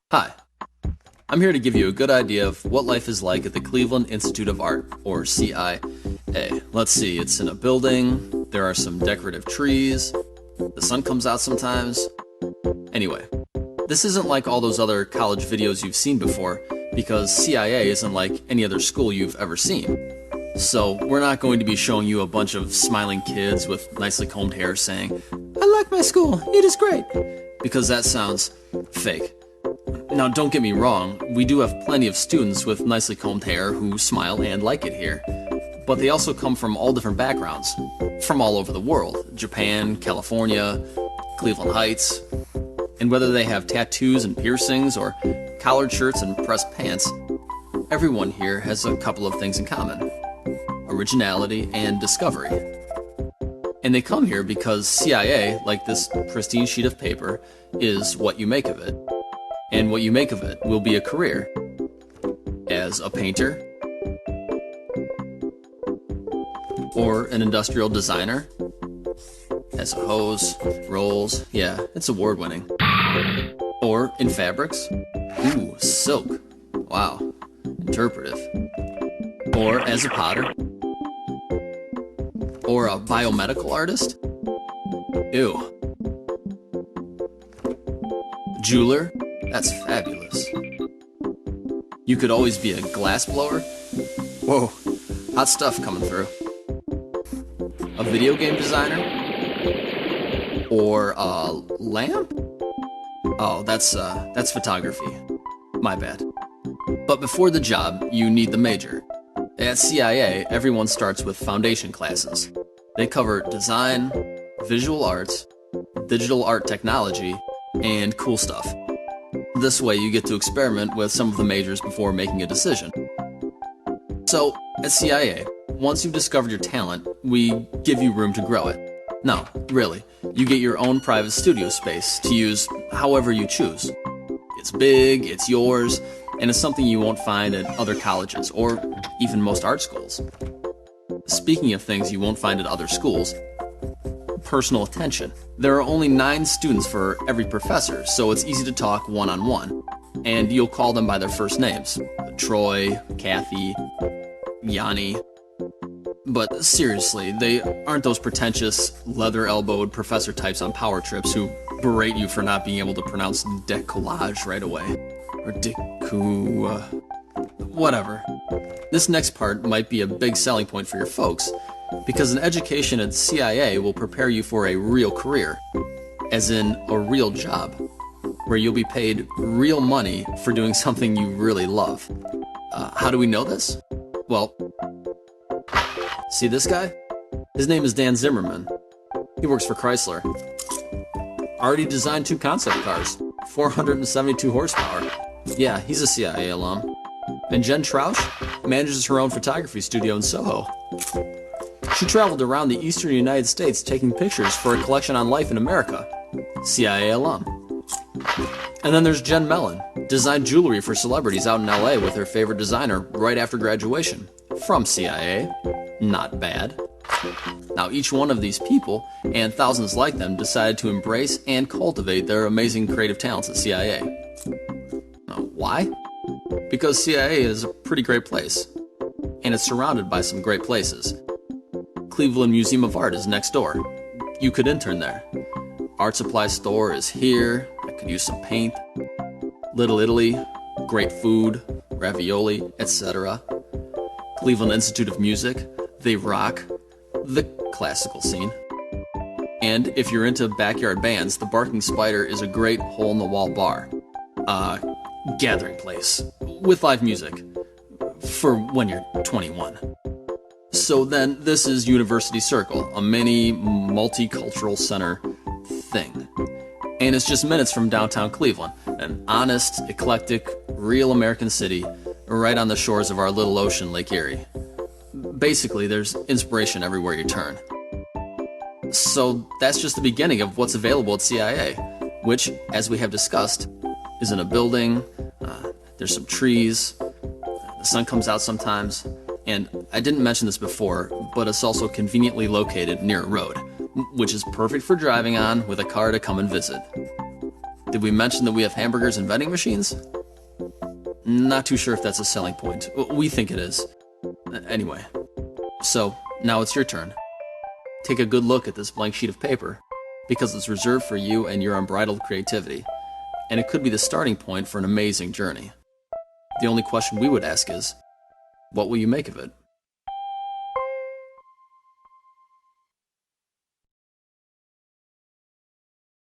Hi, I'm here to give you a good idea of what life is like at the Cleveland Institute of Art, or CIA. Let's see, it's in a building, there are some decorative trees, the sun comes out sometimes. Anyway, this isn't like all those other college videos you've seen before, because CIA isn't like any other school you've ever seen. So we're not going to be showing you a bunch of smiling kids with nicely combed hair saying, "I like my school, it is great," because that sounds fake. Now, don't get me wrong, we do have plenty of students with nicely combed hair who smile and like it here. But they also come from all different backgrounds, from all over the world: Japan, California, Cleveland Heights. And whether they have tattoos and piercings or collared shirts and pressed pants, everyone here has a couple of things in common: originality and discovery. And they come here because CIA, like this pristine sheet of paper, is what you make of it. And what you make of it will be a career. As a painter, or an industrial designer, as a hose, rolls, yeah, it's award-winning. Or in fabrics, ooh, silk, wow, interpretive. Or as a potter, or a biomedical artist, ew. Jeweler, that's fabulous. You could always be a glass blower. Whoa, hot stuff coming through. A video game designer? Or a lamp? Oh, that's photography. My bad. But before the job, you need the major. At CIA, everyone starts with foundation classes. They cover design, visual arts, digital art technology, and cool stuff. This way you get to experiment with some of the majors before making a decision. So, at CIA, once you've discovered your talent, we give you room to grow it. No, really, you get your own private studio space to use however you choose. It's big, it's yours, and it's something you won't find at other colleges, or even most art schools. Speaking of things you won't find at other schools, personal attention. There are only 9 students for every professor, so it's easy to talk one-on-one. And you'll call them by their first names: Troy, Kathy, Yanni. But seriously, they aren't those pretentious, leather-elbowed professor types on power trips who berate you for not being able to pronounce decollage right away. Or whatever. This next part might be a big selling point for your folks, because an education at CIA will prepare you for a real career, as in a real job, where you'll be paid real money for doing something you really love. How do we know this? Well, see this guy? His name is Dan Zimmerman. He works for Chrysler. Already designed 2 concept cars, 472 horsepower. Yeah, he's a CIA alum. And Jen Trausch manages her own photography studio in Soho. She traveled around the eastern United States taking pictures for a collection on life in America. CIA alum. And then there's Jen Mellon, designed jewelry for celebrities out in LA with her favorite designer right after graduation. From CIA. Not bad. Now, each one of these people, and thousands like them, decided to embrace and cultivate their amazing creative talents at CIA. Now, why? Because CIA is a pretty great place, and it's surrounded by some great places. Cleveland Museum of Art is next door. You could intern there. Art supply store is here. I could use some paint. Little Italy, great food, ravioli, etc. Cleveland Institute of Music, they rock the classical scene. And if you're into backyard bands, the Barking Spider is a great hole-in-the-wall bar. Gathering place with live music for when you're 21. So then, this is University Circle, a mini multicultural center thing. And it's just minutes from downtown Cleveland, an honest, eclectic, real American city right on the shores of our little ocean, Lake Erie. Basically, there's inspiration everywhere you turn. So that's just the beginning of what's available at CIA, which, as we have discussed, is in a building, there's some trees, the sun comes out sometimes, and I didn't mention this before, but it's also conveniently located near a road, which is perfect for driving on with a car to come and visit. Did we mention that we have hamburgers and vending machines? Not too sure if that's a selling point. We think it is. Anyway, so now it's your turn. Take a good look at this blank sheet of paper, because it's reserved for you and your unbridled creativity, and it could be the starting point for an amazing journey. The only question we would ask is, what will you make of it?